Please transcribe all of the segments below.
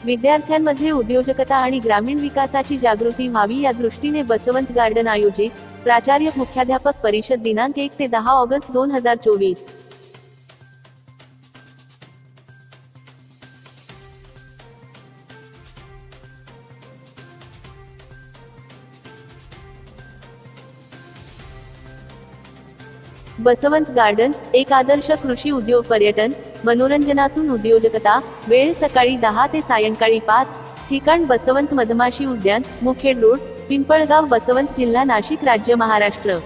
विद्यार्थ्यांमध्ये उद्योजकता आणि ग्रामीण विकासाची जागृती व्हावी या दृष्टीने बसवंत गार्डन आयोजित प्राचार्य मुख्याध्यापक परिषद दिनांक 1 ते 10 ऑगस्ट 2024। बसवंत गार्डन एक आदर्श कृषी उद्योग पर्यटन मनोरंजनातून उद्योजकता। वेळ सकाळी 10 ते सायंकाळी 5। ठिकाण बसवंत मधमाशी उद्यान, मुखेड रोड, पिंपळगाव, बसवंत, जिल्हा नाशिक, राज्य महाराष्ट्र।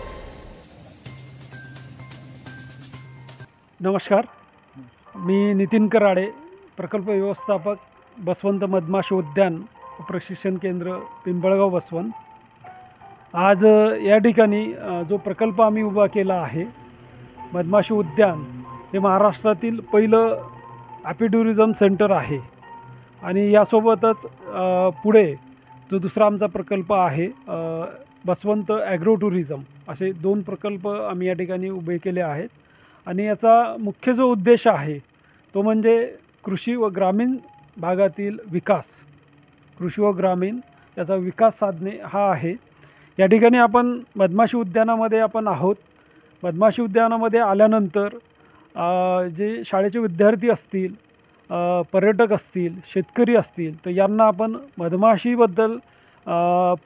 नमस्कार, मी नितीन कराडे, प्रकल्प व्यवस्थापक, बसवंत मधमाशी उद्यान प्रशिक्षण केंद्र, पिंपळगाव, बसवंत। आज या ठिकाणी जो प्रकल्प आम्ही उभा केला आहे, मधमाशी उद्यान, हे महाराष्ट्रातील पहिलं ॲपिटुरिझम सेंटर आहे। आणि यासोबतच पुढे जो दुसरा आमचा प्रकल्प आहे बसवंत ॲग्रो टुरिझम, असे 2 प्रकल्प आम्ही या ठिकाणी उभे केले आहेत। आणि याचा मुख्य जो उद्देश आहे तो म्हणजे कृषी व ग्रामीण भागातील विकास, कृषी व ग्रामीण याचा विकास साधणे हा आहे। या ठिकाणी आपण मधमाशी उद्यानामध्ये आपण आहोत। मधमाशी उद्यानामध्ये आल्यानंतर जे शाळेचे विद्यार्थी असतील, पर्यटक असतील, शेतकरी असतील, तर यांना आपण मधमाशीबद्दल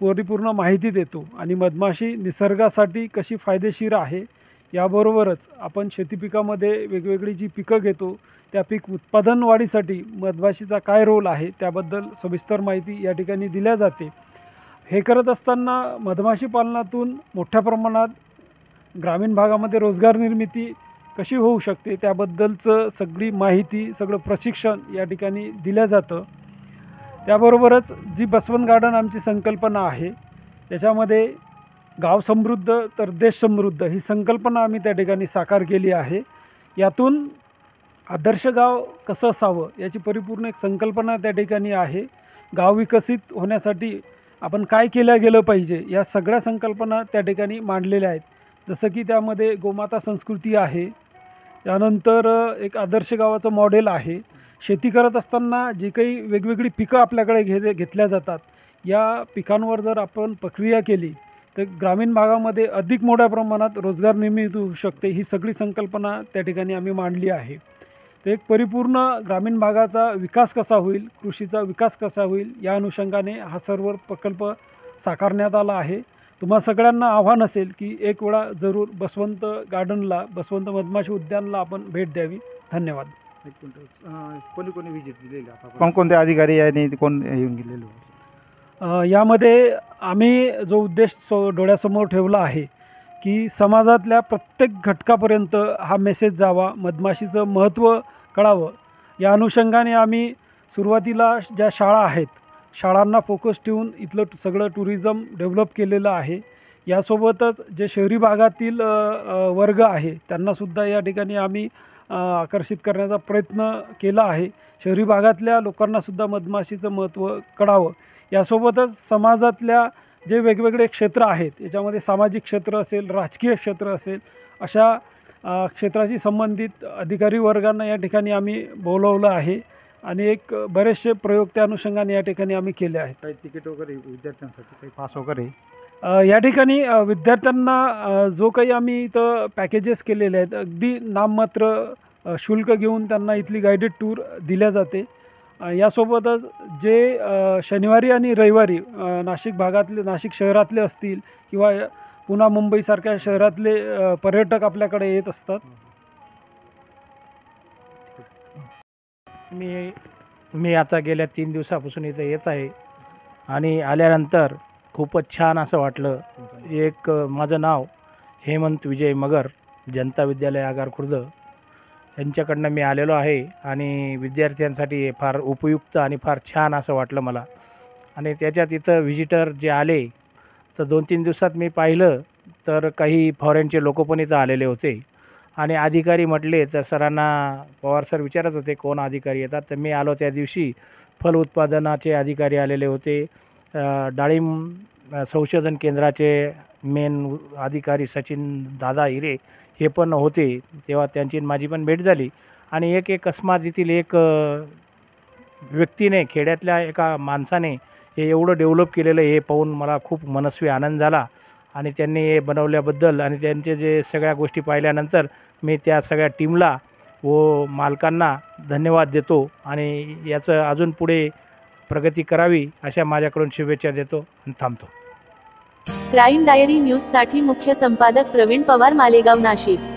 परिपूर्ण माहिती देतो आणि मधमाशी निसर्गासाठी कशी फायदेशीर आहे, याबरोबरच आपण शेती पिकामध्ये वेगवेगळी जी पिकं घेतो त्या पीक उत्पादन वाढीसाठी मधमाशीचा काय रोल आहे त्याबद्दल सविस्तर माहिती या ठिकाणी दिल्या जाते। हे करत असताना मधमाशी पालनातून मोठ्या प्रमाणात ग्रामीण भागामध्ये रोजगार निर्मिती कशी होऊ शकते त्याबद्दलचं सगळी माहिती, सगळं प्रशिक्षण या ठिकाणी दिलं जातं। त्याबरोबरच जी बसवंत गार्डन आमची संकल्पना आहे त्याच्यामध्ये गाव समृद्ध तर देश समृद्ध ही संकल्पना आम्ही त्या ठिकाणी साकार केली आहे। यातून आदर्श गाव कसं असावं याची परिपूर्ण एक संकल्पना त्या ठिकाणी आहे। गाव विकसित होण्यासाठी आपण काय केलं गेलं पाहिजे या सगळ्या संकल्पना त्या ठिकाणी मांडलेल्या आहेत। जसं की त्यामध्ये गोमाता संस्कृती आहे, त्यानंतर एक आदर्श गावाचं मॉडेल आहे। शेती करत असताना जी काही वेगवेगळी पिकं आपल्याकडे घेतल्या जातात, या पिकांवर जर आपण प्रक्रिया केली तर ग्रामीण भागामध्ये अधिक मोठ्या प्रमाणात रोजगार निर्मिती होऊ शकते। ही सगळी संकल्पना त्या ठिकाणी आम्ही मांडली आहे। तर एक परिपूर्ण ग्रामीण भागाचा विकास कसा होईल, कृषीचा विकास कसा होईल या अनुषंगाने हा सर्व प्रकल्प साकारण्यात आला आहे। तुम्हा सगळ्यांना आव्हान असेल की एक वेळा जरूर बसवंत गार्डनला, बसवंत मधमाशी उद्यानला आपण भेट द्यावी। धन्यवाद। कोणी कोणी व्हिजिट दिलेली, कोणकोणते अधिकारी आणि कोण येऊन गेलेले? यामध्ये आम्ही जो उद्देश डोळ्यासमोर ठेवला आहे की समाजातल्या प्रत्येक घटकापर्यंत हा मेसेज जावा, मधमाशीचं महत्त्व कळावं, या अनुषंगाने आम्ही सुरुवातीला ज्या शाळा आहेत, शाळांना फोकस ठेवून इथलं सगळं टुरिझम डेव्हलप केलेलं आहे। यासोबतच जे शहरी भागातील वर्ग आहे त्यांनासुद्धा या ठिकाणी आम्ही आकर्षित करण्याचा प्रयत्न केला आहे। शहरी भागातल्या लोकांनासुद्धा मधमाशीचं महत्त्व कळावं। यासोबतच समाजातल्या जे वेगवेगळे क्षेत्र आहेत, याच्यामध्ये सामाजिक क्षेत्र असेल, राजकीय क्षेत्र असेल, अशा क्षेत्राशी संबंधित अधिकारी वर्गांना या ठिकाणी आम्ही बोलवलं आहे आणि एक बरेचसे प्रयोग त्या अनुषंगाने या ठिकाणी आम्ही केले आहेत। काही तिकीट वगैरे विद्यार्थ्यांसाठी, काही पास वगैरे या ठिकाणी विद्यार्थ्यांना जो काही आम्ही इथं पॅकेजेस केलेले आहेत, अगदी नाममात्र शुल्क घेऊन त्यांना इथली गाईडेड टूर दिल्या जाते। यासोबतच जे शनिवारी आणि रविवारी नाशिक भागातले, नाशिक शहरातले असतील किंवा पुन्हा मुंबईसारख्या शहरातले पर्यटक आपल्याकडे येत असतात। मी आता गेल्या 3 दिवसापासून इथं येत आहे आणि आल्यानंतर खूपच छान असं वाटलं। एक माझं नाव हेमंत विजय मगर, जनता विद्यालय आगार खुर्द यांच्याकडनं मी आलेलो आहे आणि विद्यार्थ्यांसाठी फार उपयुक्त आणि फार छान असं वाटलं मला। आणि त्याच्यात इथं व्हिजिटर जे आले तर 2-3 दिवसात मी पाहिलं तर काही फॉरेनचे लोक पण इथं आलेले होते आणि अधिकारी म्हटले तर सरांना पवार सर विचारत होते कोण अधिकारी येतात, तर मी आलो त्या दिवशी फल उत्पादनाचे अधिकारी आलेले होते, डाळिंब संशोधन केंद्राचे मेन अधिकारी सचिन दादा हिरे हे पण होते। तेव्हा त्यांची माझी पण भेट झाली आणि एक अकस्मात येथील एक व्यक्तीने, खेड्यातल्या एका माणसाने हे एवढं डेव्हलप केलेलं हे पाहून मला खूप मनस्वी आनंद झाला आणि त्यांनी हे बनवल्याबद्दल आणि त्यांचे जे सगळ्या गोष्टी पाहिल्यानंतर मी त्या सगळ्या टीमला व मालकांना धन्यवाद देतो आणि याचं अजून पुढे प्रगती करावी अशा माझ्याकडून शुभेच्छा देतो आणि थांबतो. क्राईम डायरी न्यूजसाठी मुख्य संपादक प्रवीण पवार, मालेगाव, नाशिक.